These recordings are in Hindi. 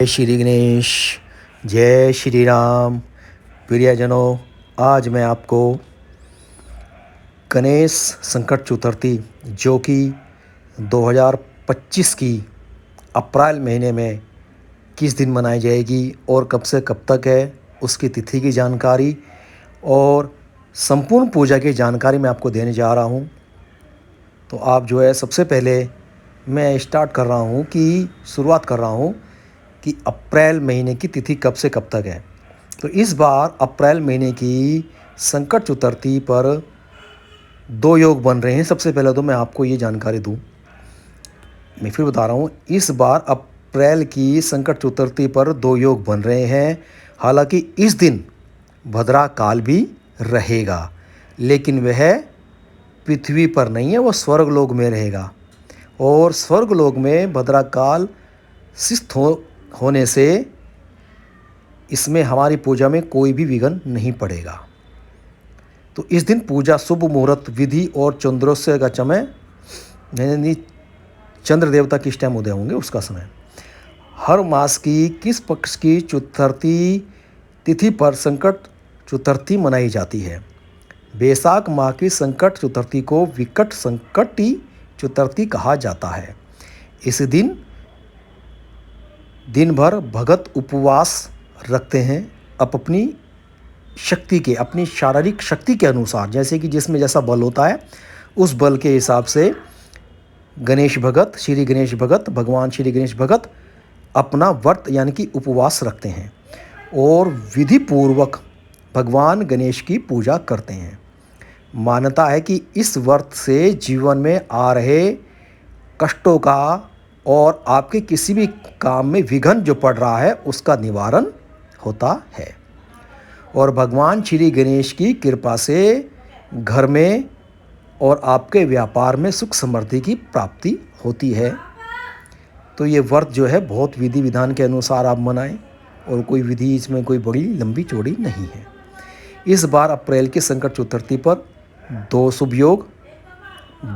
जय श्री गणेश, जय श्री राम। प्रियजनों, आज मैं आपको गणेश संकट चतुर्थी जो कि 2025 की अप्रैल महीने में किस दिन मनाई जाएगी और कब से कब तक है, उसकी तिथि की जानकारी और संपूर्ण पूजा की जानकारी मैं आपको देने जा रहा हूँ। तो आप सबसे पहले मैं शुरुआत कर रहा हूँ कि अप्रैल महीने की तिथि कब से कब तक है। तो इस बार अप्रैल महीने की संकट चतुर्थी पर 2 योग बन रहे हैं। सबसे पहले तो मैं आपको ये जानकारी दूं, मैं फिर बता रहा हूँ, इस बार अप्रैल की संकट चतुर्थी पर 2 योग बन रहे हैं। हालांकि इस दिन भद्रा काल भी रहेगा, लेकिन वह पृथ्वी पर नहीं है, वह स्वर्गलोक में रहेगा। और स्वर्गलोक में भद्रा काल शिष्ट होने से इसमें हमारी पूजा में कोई भी विघ्न नहीं पड़ेगा। तो इस दिन पूजा शुभ मुहूर्त विधि और चंद्रोदय का समय, यानी चंद्र देवता किस टाइम उदय होंगे उसका समय। हर मास की किस पक्ष की चतुर्थी तिथि पर संकट चतुर्थी मनाई जाती है। बैसाख माह की संकट चतुर्थी को विकट संकटी चतुर्थी कहा जाता है। इस दिन भर भगत उपवास रखते हैं। अपनी अपनी शारीरिक शक्ति के अनुसार, जैसे कि जिसमें जैसा बल होता है उस बल के हिसाब से भगवान श्री गणेश भगत अपना व्रत यानी कि उपवास रखते हैं और विधि पूर्वक भगवान गणेश की पूजा करते हैं। मान्यता है कि इस व्रत से जीवन में आ रहे कष्टों का और आपके किसी भी काम में विघ्न जो पड़ रहा है उसका निवारण होता है। और भगवान श्री गणेश की कृपा से घर में और आपके व्यापार में सुख समृद्धि की प्राप्ति होती है। तो ये व्रत बहुत विधि विधान के अनुसार आप मनाएं और कोई विधि इसमें कोई बड़ी लंबी चौड़ी नहीं है। इस बार अप्रैल की संकट चतुर्थी पर 2 शुभ योग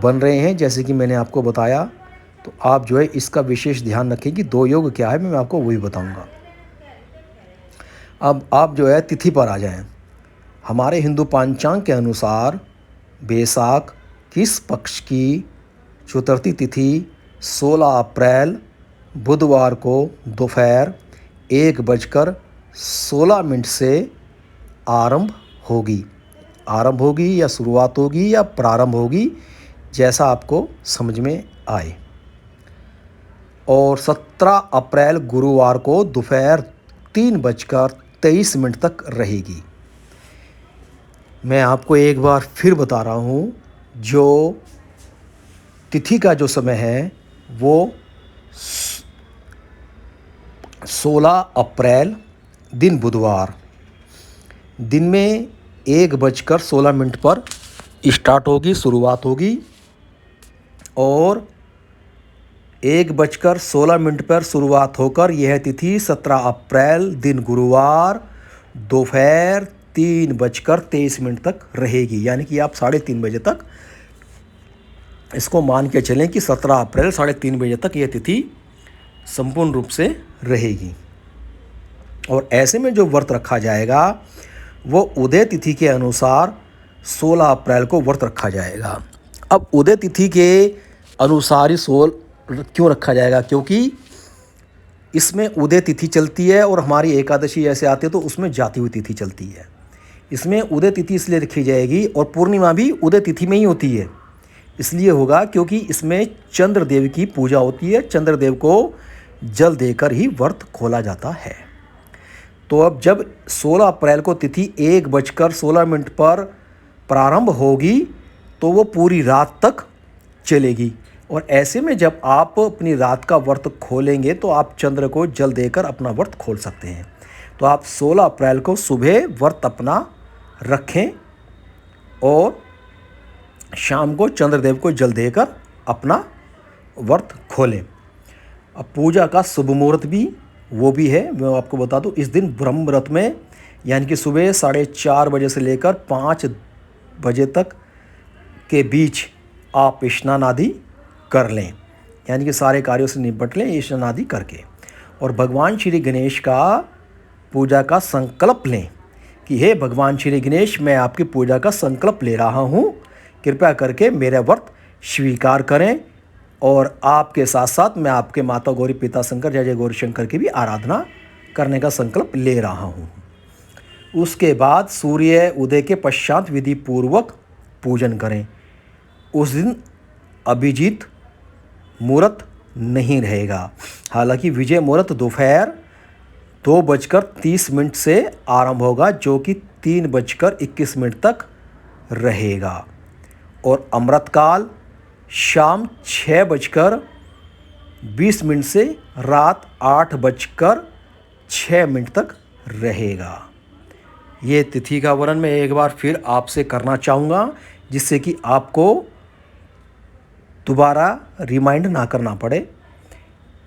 बन रहे हैं, जैसे कि मैंने आपको बताया। तो आप इसका विशेष ध्यान रखें कि 2 योग क्या है, मैं आपको वही बताऊंगा। अब आप तिथि पर आ जाएं। हमारे हिंदू पंचांग के अनुसार बैसाख किस पक्ष की चतुर्थी तिथि 16 अप्रैल बुधवार को दोपहर 1:16 से आरंभ होगी या शुरुआत होगी या प्रारंभ होगी, जैसा आपको समझ में आए। और 17 अप्रैल गुरुवार को दोपहर 3:23 तक रहेगी। मैं आपको एक बार फिर बता रहा हूँ, जो तिथि का जो समय है वो 16 अप्रैल दिन बुधवार दिन में 1:16 पर स्टार्ट होगी, शुरुआत होगी। और 1:16 पर शुरुआत होकर यह तिथि 17 अप्रैल दिन गुरुवार दोपहर 3:23 तक रहेगी। यानी कि आप 3:30 बजे तक इसको मान के चलें कि 17 अप्रैल 3:30 बजे तक यह तिथि संपूर्ण रूप से रहेगी। और ऐसे में जो व्रत रखा जाएगा वो उदय तिथि के अनुसार 16 अप्रैल को व्रत रखा जाएगा। अब उदय तिथि के अनुसार ही क्यों रखा जाएगा, क्योंकि इसमें उदय तिथि चलती है और हमारी एकादशी ऐसे आती है तो उसमें जाती हुई तिथि चलती है। इसमें उदय तिथि इसलिए रखी जाएगी, और पूर्णिमा भी उदय तिथि में ही होती है। इसलिए होगा क्योंकि इसमें चंद्रदेव की पूजा होती है, चंद्रदेव को जल देकर ही व्रत खोला जाता है। तो अब जब 16 अप्रैल को तिथि 1:16 पर प्रारंभ होगी तो वो पूरी रात तक चलेगी। और ऐसे में जब आप अपनी रात का व्रत खोलेंगे तो आप चंद्र को जल देकर अपना व्रत खोल सकते हैं। तो आप 16 अप्रैल को सुबह व्रत अपना रखें और शाम को चंद्रदेव को जल देकर अपना व्रत खोलें। अब पूजा का शुभ मुहूर्त भी है, मैं आपको बता दूं। इस दिन ब्रह्म मुहूर्त में, यानी कि सुबह 4:30 बजे से लेकर 5 बजे तक के बीच आप स्नान आदि कर लें, यानी कि सारे कार्यों से निपट लें स्नान आदि करके। और भगवान श्री गणेश का पूजा का संकल्प लें कि हे भगवान श्री गणेश, मैं आपकी पूजा का संकल्प ले रहा हूँ, कृपया करके मेरा व्रत स्वीकार करें। और आपके साथ साथ मैं आपके माता गौरी, पिता शंकर, जय जय गौरी शंकर की भी आराधना करने का संकल्प ले रहा हूँ। उसके बाद सूर्य उदय के पश्चात विधि पूर्वक पूजन करें। उस दिन अभिजीत मुहूर्त नहीं रहेगा। हालांकि विजय मुहूर्त दोपहर 2:30 से आरंभ होगा, जो कि 3:21 तक रहेगा। और अमृतकाल शाम 6:20 से रात 8:06 तक रहेगा। ये तिथि का वर्णन मैं एक बार फिर आपसे करना चाहूँगा, जिससे कि आपको दोबारा रिमाइंड ना करना पड़े।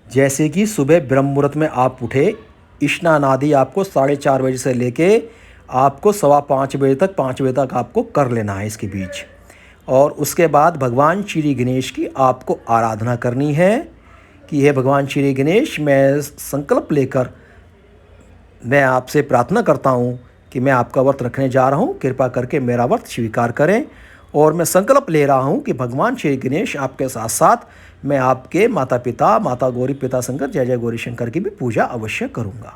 जैसे कि सुबह ब्रह्म मुहूर्त में आप उठे, स्नान आदि आपको 4:30 बजे से लेके आपको 4:15 बजे तक, 5 बजे तक आपको कर लेना है इसके बीच। और उसके बाद भगवान श्री गणेश की आपको आराधना करनी है कि हे भगवान श्री गणेश, मैं संकल्प लेकर मैं आपसे प्रार्थना करता हूँ कि मैं आपका व्रत रखने जा रहा हूँ, कृपा करके मेरा व्रत स्वीकार करें। और मैं संकल्प ले रहा हूँ कि भगवान श्री गणेश आपके साथ साथ मैं आपके माता पिता, माता गौरी, पिता शंकर, जय जय गौरी शंकर की भी पूजा अवश्य करूँगा।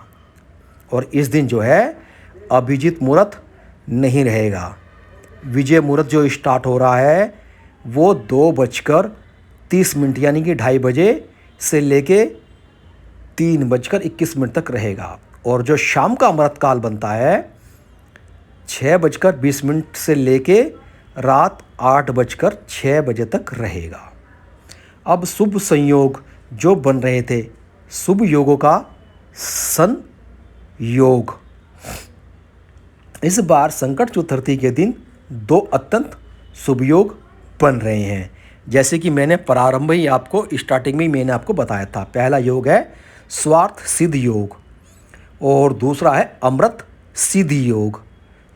और इस दिन जो है अभिजीत मुहूर्त नहीं रहेगा। विजय मुहूर्त जो स्टार्ट हो रहा है वो 2:30 यानी कि 2:30 बजे से लेके 3:21 तक रहेगा। और जो शाम का अमृतकाल बनता है 6:20 से लेके रात 8:06 बजे तक रहेगा। अब शुभ संयोग जो बन रहे थे, शुभ योगों का संयोग, इस बार संकट चतुर्थी के दिन 2 अत्यंत शुभ योग बन रहे हैं। जैसे कि मैंने प्रारंभ ही आपको, स्टार्टिंग में ही मैंने आपको बताया था। पहला योग है स्वार्थ सिद्ध योग और दूसरा है अमृत सिद्ध योग।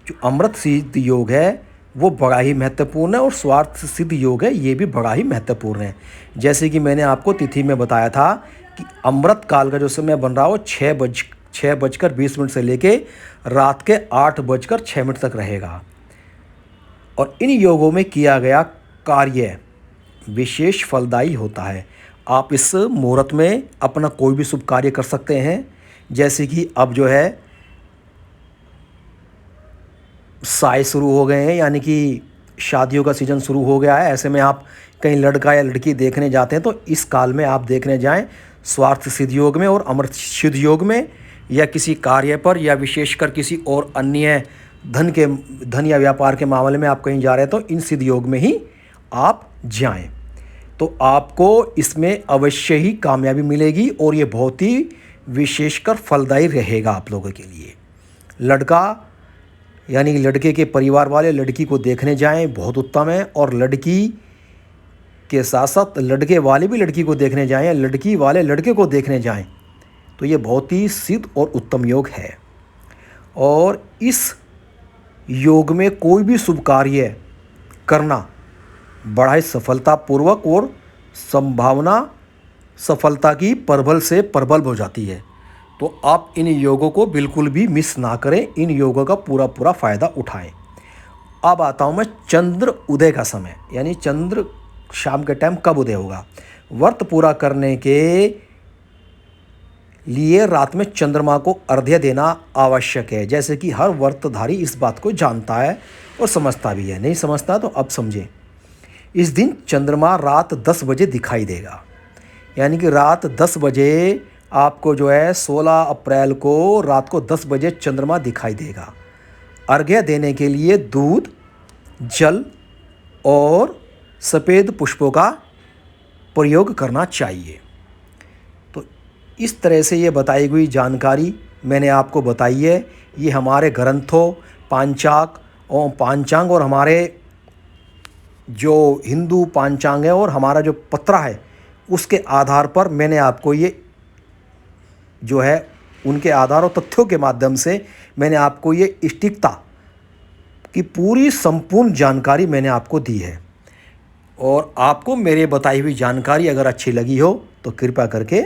जो अमृत सिद्ध योग है वो बड़ा ही महत्वपूर्ण है और स्वार्थ सिद्ध योग है ये भी बड़ा ही महत्वपूर्ण है। जैसे कि मैंने आपको तिथि में बताया था कि अमृत काल का जो समय बन रहा है वो 6:20 से लेके रात के 8:06 तक रहेगा। और इन योगों में किया गया कार्य विशेष फलदायी होता है। आप इस मुहूर्त में अपना कोई भी शुभ कार्य कर सकते हैं। जैसे कि अब जो है साए शुरू हो गए हैं, यानी कि शादियों का सीज़न शुरू हो गया है। ऐसे में आप कहीं लड़का या लड़की देखने जाते हैं तो इस काल में आप देखने जाएं स्वार्थ सिद्ध योग में और अमृत सिद्ध योग में, या किसी कार्य पर या विशेषकर किसी और अन्य धन या व्यापार के मामले में आप कहीं जा रहे हैं तो इन सिद्ध योग में ही आप जाएं, तो आपको इसमें अवश्य ही कामयाबी मिलेगी और ये बहुत ही विशेषकर फलदायी रहेगा आप लोगों के लिए। लड़का यानी लड़के के परिवार वाले लड़की को देखने जाएं, बहुत उत्तम है। और लड़की के साथ साथ लड़के वाले भी लड़की को देखने जाएं, लड़की वाले लड़के को देखने जाएं, तो ये बहुत ही सिद्ध और उत्तम योग है। और इस योग में कोई भी शुभ कार्य करना बड़ा ही सफलतापूर्वक और संभावना सफलता की प्रबल से प्रबल हो जाती है। तो आप इन योगों को बिल्कुल भी मिस ना करें, इन योगों का पूरा फ़ायदा उठाएं। अब आता हूँ मैं चंद्र उदय का समय, यानी चंद्र शाम के टाइम कब उदय होगा। व्रत पूरा करने के लिए रात में चंद्रमा को अर्घ्य देना आवश्यक है। जैसे कि हर व्रतधारी इस बात को जानता है और समझता भी है, नहीं समझता तो अब समझें। इस दिन चंद्रमा रात 10 बजे दिखाई देगा, यानी कि रात 10 बजे आपको जो है 16 अप्रैल को रात को 10 बजे चंद्रमा दिखाई देगा। अर्घ्य देने के लिए दूध, जल और सफ़ेद पुष्पों का प्रयोग करना चाहिए। तो इस तरह से ये बताई हुई जानकारी मैंने आपको बताई है। ये हमारे ग्रंथों पांचांग और हमारे जो हिंदू पांचांग है और हमारा जो पत्रा है उसके आधार पर मैंने आपको ये जो है उनके आधार और तथ्यों के माध्यम से मैंने आपको ये सटीकता की पूरी संपूर्ण जानकारी मैंने आपको दी है। और आपको मेरे बताई हुई जानकारी अगर अच्छी लगी हो तो कृपया करके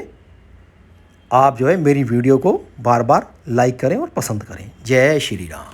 आप जो है मेरी वीडियो को बार बार लाइक करें और पसंद करें। जय श्री राम।